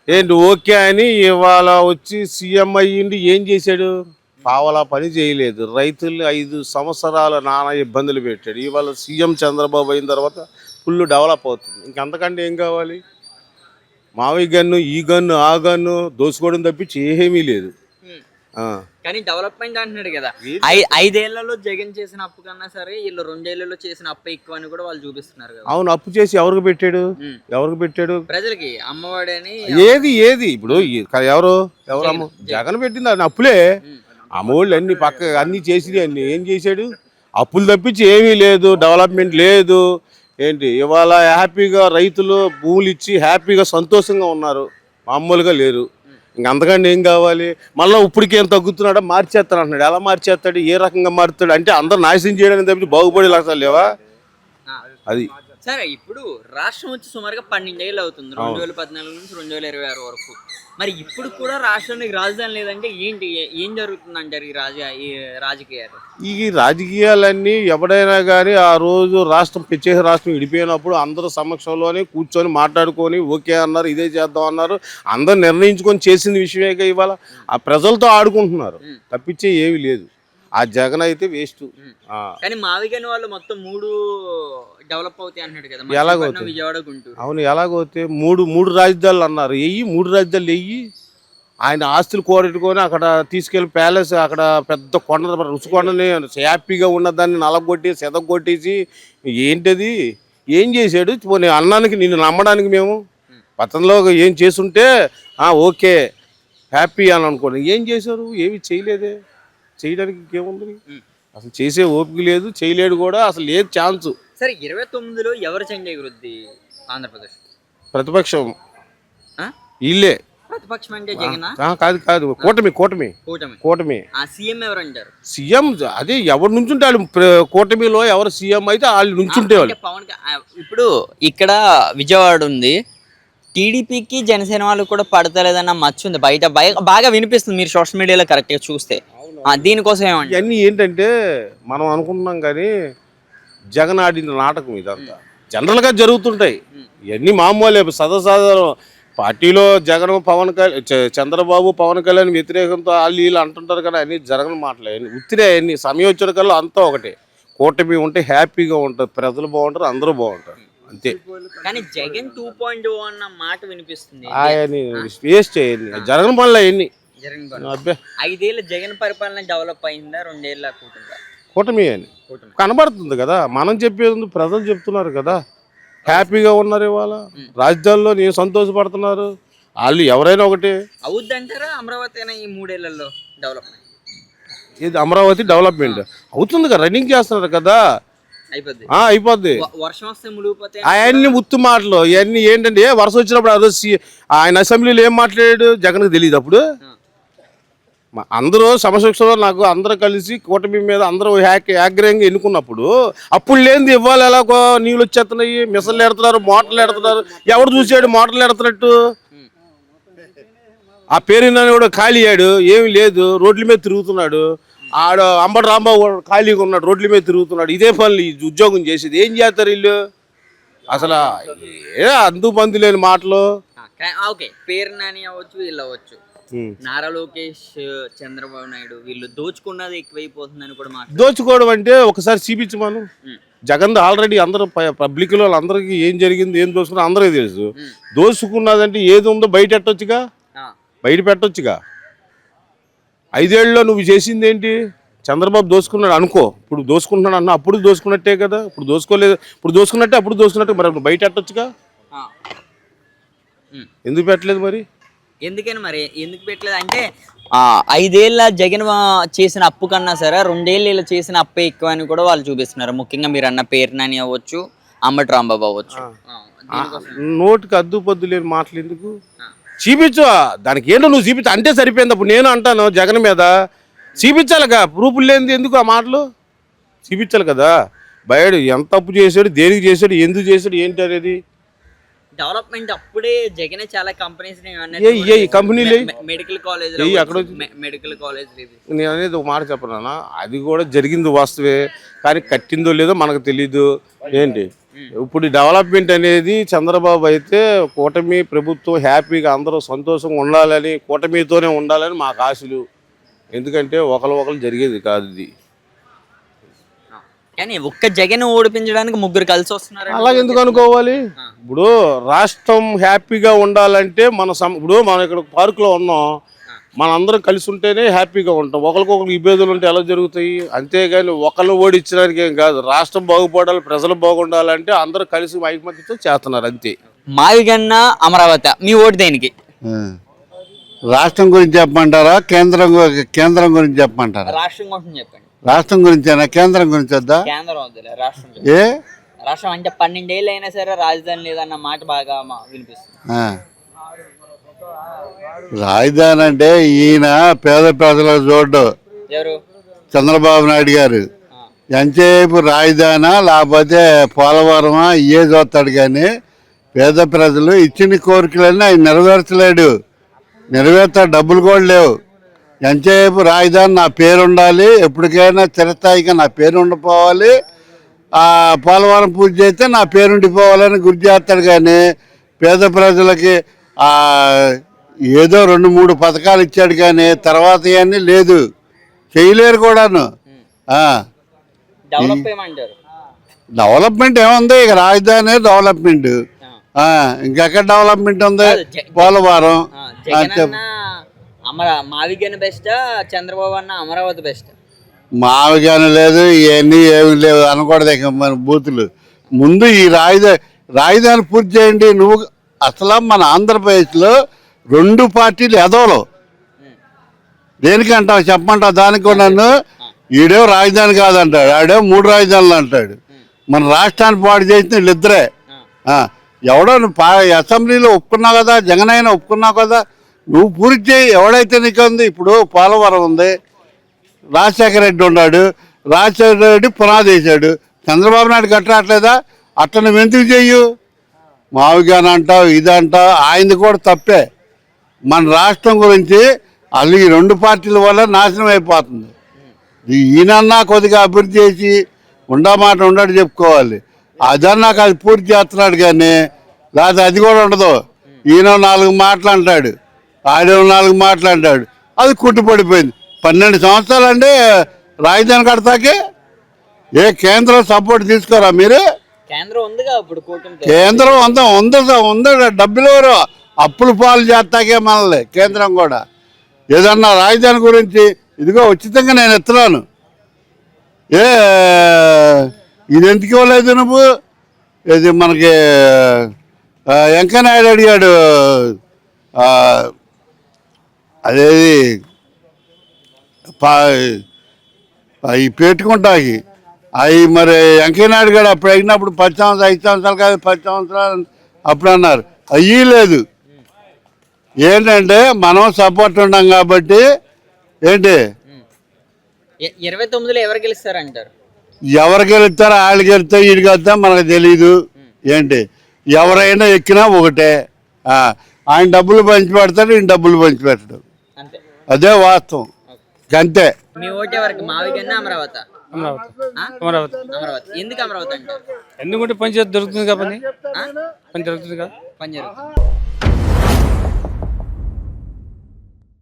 ఏంటి ఓకే అని ఇవాళ వచ్చి సీఎం అయ్యిండి ఏం చేశాడు? పావలా పని చేయలేదు. రైతులు 5 సంవత్సరాలు నానా ఇబ్బందులు పెట్టాడు. ఇవాళ సీఎం చంద్రబాబు అయిన తర్వాత ఫుల్ డెవలప్ అవుతుంది. ఇంకంతకంటే ఏం కావాలి? మావి గన్ను, ఈ గన్ను, ఆ గన్ను దోసుకోవడం తప్పించి ఏమీ లేదు. కానీ డెవలప్మెంట్ అంటున్నాడు కదా. 5 ఏళ్లలో జగన్ చేసిన అప్పు కన్నా సరే వీళ్ళు 2 ఏళ్లలో చేసిన అప్పు ఎక్కువ అని కూడా వాళ్ళు చూపిస్తున్నారు కదా. అవును, అప్పు చేసి ఎవరికి పెట్టాడు? ఎవరికి పెట్టాడు? ప్రజలకి. అమ్మఒడి అని ఏది ఇప్పుడు ఎవరు అమ్మ జగన్ పెట్టింది అని అప్పులే. అమ్మఒళ్ళు అన్ని అన్ని చేసి అన్ని ఏం చేశాడు? అప్పులు తప్పించి ఏమీ లేదు, డెవలప్మెంట్ లేదు. ఏంటి ఇవాళ హ్యాపీగా రైతులు భూములు ఇచ్చి హ్యాపీగా సంతోషంగా ఉన్నారు, మామూలుగా లేరు. ఇంకంతకంటే ఏం కావాలి? మళ్ళీ ఇప్పటికి ఏం తగ్గుతున్నాడో మార్చేస్తాను అంటున్నాడు. ఎలా మార్చేస్తాడు? ఏ రకంగా మారుతాడు? అంటే అందరు నాశనం చేయడానికి తప్పించి బాగుపడే లక్షలు లేవా? అది సరే ఇప్పుడు రాష్ట్రం వచ్చి సుమారుగా 12 ఏళ్ళు అవుతుంది, 2014 నుంచి 2026 వరకు. మరి ఇప్పుడు కూడా రాష్ట్రానికి రాజధాని లేదంటే ఏంటి, ఏం జరుగుతుంది అంటారు ఈ రాజకీయాలు? ఈ రాజకీయాలన్నీ ఎవడైనా కానీ ఆ రోజు రాష్ట్రం ప్రత్యేక రాష్ట్రం విడిపోయినప్పుడు అందరూ సమక్షంలోనే కూర్చొని మాట్లాడుకొని ఓకే అన్నారు, ఇదే చేద్దాం అన్నారు, అందరూ నిర్ణయించుకొని చేసిన విషయమే. ఇవాళ ఆ ప్రజలతో ఆడుకుంటున్నారు తప్పించే ఏమీ లేదు. ఆ జగన్ అయితే వేస్ట్. కానీ మావిగని వాళ్ళు మొత్తం 3 డెవలప్ అవుతాయి అన్నాడు కదా, ఎలాగవుతాయి? విజయవాడ, గుంటూరు. అవును, ఎలాగోతే మూడు రాజధానులు అన్నారు. 3 రాజధానులు ఆయన ఆస్తులు కోరెట్టుకొని అక్కడ తీసుకెళ్లి ప్యాలెస్, అక్కడ పెద్ద కొండ, రుచికొండని హ్యాపీగా ఉన్నదాన్ని నలగొట్టి సెదగొట్టేసి ఏంటది ఏం చేశాడు? పోనీ అన్నానికి నిన్ను నమ్మడానికి మేము పతంలో ఏం చేసుంటే ఓకే హ్యాపీ అని అనుకోండి. ఏం చేశారు? ఏమి చేయలేదే. చేయడానికి ఇంకేముంది? అసలు చేసే ఓపిక లేదు, చేయలేడు కూడా, అసలు లేదు ఛాన్స్. సరే 29లో ఎవరు చెండే అభివృద్ధి ఆంధ్రప్రదేశ్? ప్రతిపక్షం ఇల్లే. ప్రతిపక్షం అంటే జగన్ కాదు, కూటమి. ఆ సీఎం ఎవరు అంటారు? సీఎం అదే ఎవరు నుంచుంటే వాళ్ళు, కూటమిలో ఎవరు సీఎం అయితే వాళ్ళు నుంచుంటే వాళ్ళు. పవన్ ఇప్పుడు ఇక్కడ విజయవాడ ఉంది, టీడీపీకి జనసేన వాళ్ళు కూడా పడతలేదన్న మచ్చ ఉంది బయట, బాగా వినిపిస్తుంది మీరు సోషల్ మీడియాలో కరెక్ట్గా చూస్తే. దీనికోసం ఏమంటే ఇవన్నీ ఏంటంటే మనం అనుకుంటున్నాం కానీ జగన్ ఆడిన నాటకం ఇదంతా జనరల్గా జరుగుతుంటాయి. ఇవన్నీ మామూలే, సదాసాధారణ. పార్టీలో జగన్ పవన్ కళ్యాణ్, చంద్రబాబు పవన్ కళ్యాణ్ వ్యతిరేకంతో వాళ్ళు వీళ్ళు అంటుంటారు కానీ అన్నీ జరగని మాటలే. ఉత్తిరే అన్ని సమయం వచ్చిన కల్లా అంతా ఒకటే. కూటమి ఉంటే హ్యాపీగా ఉంటుంది, ప్రజలు బాగుంటారు, అందరూ బాగుంటారు, అంతే. కానీ జగన్ 2.0 అన్న మాట వినిపిస్తుంది. ఆయన్ని వేస్ట్ చేయండి, జరగని పనులు అవన్నీ. 5 ఏళ్ళ జగన్ పరిపాలన డెవలప్ అయిందా, 2 ఏళ్ళ కూటమి అని కనబడుతుంది కదా. మనం చెప్పేది ప్రజలు చెప్తున్నారు కదా, హ్యాపీగా ఉన్నారు. ఇవాళ రాజధానిలో నేను సంతోషపడుతున్నారు. వాళ్ళు ఎవరైనా ఒకటే. అవుద్దంటారా అమరావతి ఈ 3 ఏళ్లలో డెవలప్మెంట్? ఇది అమరావతి డెవలప్మెంట్ అవుతుంది కదా, రన్నింగ్ చేస్తున్నారు కదా, అయిపోద్ది. వర్షం వస్తే మునిగిపోతే అవన్నీ ముత్తు మాటలు. ఇవన్నీ ఏంటంటే వర్షం వచ్చినప్పుడు ఆ రోజు ఆయన అసెంబ్లీలో ఏం మాట్లాడాడు జగన్కి తెలియదు. అప్పుడు అందరూ సమశిక్షలో నాకు అందరూ కలిసి కూటమి మీద అందరూ ఆగ్రహంగా ఎన్నుకున్నప్పుడు అప్పుడు లేనిది ఇవ్వాలి. ఎలాగో నీళ్ళు వచ్చేస్తున్నాయి, మిషన్లు ఎడుతున్నారు, మోటార్లు ఎడుతున్నారు. ఎవడు చూసాడు మోటార్లు ఎడుతున్నట్టు? ఆ పేరుని కూడా ఖాళీ అయ్యాడు, ఏమి లేదు, రోడ్ల మీద తిరుగుతున్నాడు. ఆడ అంబటి రాంబాబు ఖాళీగా ఉన్నాడు, రోడ్ల మీద తిరుగుతున్నాడు. ఇదే పనులు ఉద్యోగం చేసేది. ఏం చేస్తారు వీళ్ళు? అసలు అందుబంది లేని మాటలు. పేరు నాని అవ్వచ్చు, వీళ్ళు అవ్వచ్చు, నారా లోకేష్, చంద్రబాబు నాయుడు వీళ్ళు దోచుకున్నది ఎక్కువైపోతుందని కూడా మాట్లాడారు. దోచుకోవడం అంటే ఒకసారి చూపించమను. జగన్ ఆల్రెడీ అందరూ పబ్లిక్ లో అందరికి ఏం జరిగింది, ఏం దోచుకున్నా అందరికీ తెలుసు. దోచుకున్నదంటే ఏది ఉందో బయట పెట్టొచ్చుగా. 5 ఏళ్ళలో నువ్వు చేసింది ఏంటి? చంద్రబాబు దోచుకున్నాడు అనుకో, ఇప్పుడు దోచుకుంటున్నాడు అన్న, అప్పుడు దోచుకున్నట్టే కదా. ఇప్పుడు దోచుకోలేదు, ఇప్పుడు దోచుకున్నట్టే, అప్పుడు దోచుకున్నట్టే. మరి బయట పెట్టొచ్చుగా. ఎందుకు పెట్టలేదు మరి? ఎందుకని మరి ఎందుకు పెట్టలేదు అంటే 5 ఏళ్ళ జగన్ చేసిన అప్పు కన్నా సరే 2 ఏళ్ళు చేసిన అప్పే ఎక్కువ అని కూడా వాళ్ళు చూపిస్తున్నారు. ముఖ్యంగా మీరు అన్న పేరు నాని అవ్వచ్చు, అంబటి రాంబాబు అవ్వచ్చు. నోటికి అద్దు పొద్దు లేని మాటలు ఎందుకు? చూపించు, దానికి ఏంటో నువ్వు చూపించు అంటే సరిపోయింది. అప్పుడు నేను అంటాను జగన్ మీద చూపించాలిగా, ప్రూఫ్లు లేనిది ఎందుకు ఆ మాటలు? చూపించాలి కదా బయట ఎంత తప్పు చేశాడు, దేనికి చేశాడు, ఎందుకు చేశాడు, ఏంటి అనేది. డెవలప్మెంట్ అప్పుడే జగన్ చాలా కంపెనీస్ కంపెనీలు మెడికల్ కాలేజ్ నేను అనేది ఒక మాట చెప్పనా, అది కూడా జరిగింది వాస్తవే, కానీ కట్టిందో లేదో మనకు తెలీదు. ఏంటి ఇప్పుడు డెవలప్మెంట్ అనేది చంద్రబాబు అయితే కూటమి ప్రభుత్వం హ్యాపీగా అందరూ సంతోషంగా ఉండాలని, కూటమితోనే ఉండాలని మాకు ఆశలు. ఎందుకంటే ఒకరు జరిగేది కాదు ఇది. కానీ ఒక్క జగన్ ఓడిపించడానికి 3 కలిసి వస్తున్నారు. అలాగెందుకు అనుకోవాలి? ఇప్పుడు రాష్ట్రం హ్యాపీగా ఉండాలంటే ఇప్పుడు మనం ఇక్కడ పార్కులో ఉన్నాం, మనందరం కలిసి ఉంటేనే హ్యాపీగా ఉంటాం. ఒకరికొకరికి ఇబ్బందులు ఉంటే ఎలా జరుగుతాయి? అంతేగాని ఒకరిని ఓడించడానికి ఏం కాదు. రాష్ట్రం బాగుపడాలి, ప్రజలు బాగుండాలంటే అందరూ కలిసి ఐకమత్యంతో చేస్తున్నారు, అంతే. మావిగన్న అమరావతి, మీ ఓటు దేనికి? రాష్ట్రం గురించి చెప్పమంటారా, కేంద్రం గురించి చెప్పమంటారా? రాష్ట్రం గురించి చెప్పండి. రాష్ట్రం గురించేనా, కేంద్రం గురించి వద్దా? కేంద్రం వద్దులే, రాష్ట్రం. ఏ రాష్ట్రం అంటే 12 ఏళ్ళు అయినా సరే రాజధాని లేదన్న మాట బాగా వినిపిస్తుంది. రాజధాని అంటే ఈయన పేద ప్రజలకు చూడ్డు. ఎవరు? చంద్రబాబు నాయుడు గారు ఎంతసేపు రాజధానా లేకపోతే పోలవరమా ఇయే చూస్తాడు కానీ పేద ప్రజలు ఇచ్చిన కోరికలన్నీ ఆయన నెరవేర్చలేడు. నెరవేర్తా డబ్బులు కూడా లేవు. ఎంతసేపు రాజధాని నా పేరు ఉండాలి, ఎప్పటికైనా చిరస్థాయిగా నా పేరు ఉండిపోవాలి, ఆ పోలవరం పూజ చేస్తే నా పేరు ఉండిపోవాలని గుర్తు చేస్తాడు కానీ పేద ప్రజలకి ఏదో 2-3 పథకాలు ఇచ్చాడు కానీ తర్వాత ఇవన్నీ లేదు, చేయలేరు కూడాను. డెవలప్ ఏమంటారు? డెవలప్మెంట్ ఏముంది, ఇక రాజధాని డెవలప్మెంట్, ఇంకెక్కడ డెవలప్మెంట్ ఉంది? పోలవరం. మావిగన్ బెస్టా, చంద్రబాబు అన్న అమరావతి బెస్ట్? మావిగానే లేదు, ఇవన్నీ ఏమి లేవు అనకూడదు ఇక మన బూతులు. ముందు ఈ రాజధాని పూర్తి చేయండి. నువ్వు అసలు మన ఆంధ్రప్రదేశ్లో 2 పార్టీలు ఎదవలు. దేనికంటావు చెప్పమంటావు? దానికి నన్ను ఈడేమో రాజధాని కాదంటాడు, ఆడేమో 3 రాజధానులు అంటాడు. మన రాష్ట్రాన్ని పాడు చేసిన వీళ్ళిద్దరే. ఎవడో నువ్వు అసెంబ్లీలో ఒప్పుకున్నావు కదా, జగన్ అయినా ఒప్పుకున్నావు కదా, నువ్వు పూర్తి చేయి. ఎవడైతే నీకు ఉంది, ఇప్పుడు పోలవరం ఉంది, రాజశేఖర రెడ్డి ఉన్నాడు, రాజశేఖర రెడ్డి పునాది వేసాడు, చంద్రబాబు నాయుడు కట్టట్లేదా? అట్లా నువ్వు ఎందుకు చెయ్యు? మావిగాని అంటావు, ఇది అంటావు, ఆయనది కూడా తప్పే. మన రాష్ట్రం గురించి అసలు ఈ 2 పార్టీల వల్ల నాశనం అయిపోతుంది. ఈయనన్నా కొద్దిగా అభివృద్ధి చేసి ఉండమాట ఉండడు చెప్పుకోవాలి. అదన్నాక అది పూర్తి చేస్తున్నాడు కానీ లేకపోతే అది కూడా ఉండదు. ఈయన 4 మాటలు అంటాడు, ఆడేమో 4 మాటలు అంటాడు, అది కుట్టుపడిపోయింది. 12 సంవత్సరాలు అంటే రాజధాని కడతాకే కేంద్రం సపోర్ట్ తీసుకోరా మీరు? కేంద్రం ఉందిగా ఇప్పుడు కూటమి. కేంద్రం ఉందా డబ్బులు ఎవరు అప్పులు పాలు చేస్తాకే మనల్ని కేంద్రం కూడా. ఏదన్నా రాజధాని గురించి ఇదిగో ఉచితంగా నేను ఎత్తున్నాను, ఇది ఎందుకు ఇవ్వలేదు నువ్వు? ఇది మనకి వెంకయ్యనాయుడు అడిగాడు, అదేది అవి పెట్టుకుంటాకి అవి మరి వెంకయ్యనాయుడు గారు అప్పుడు అయినప్పుడు 10 సంవత్సరాలు 5 సంవత్సరాలు కాదు 10 సంవత్సరాలు అప్పుడు అన్నారు. అయ్యి లేదు. ఏంటంటే మనం సపోర్ట్ ఉన్నాం కాబట్టి ఏంటి 29లో ఎవరు గెలుస్తారంటారు? ఎవరు గెలుస్తారో వాళ్ళు గెలుస్తా వీడికి వెళ్తా మనకు తెలీదు. ఏంటి ఎవరైనా ఎక్కినా ఒకటే, ఆయన డబ్బులు పంచి పెడతాడు, ఈయన డబ్బులు పంచి పెట్టడు, అదే వాస్తవం. అంతే. మీ ఓటు ఎవరికి? మావిగన్న అమరావతి? అమరావతి. ఎందుకు అమరావతి అంటారు? ఎందుకంటే పని దొరుకుతుంది కాబట్టి, పని జరుగుతుంది కదా. పని జరుగుతుంది.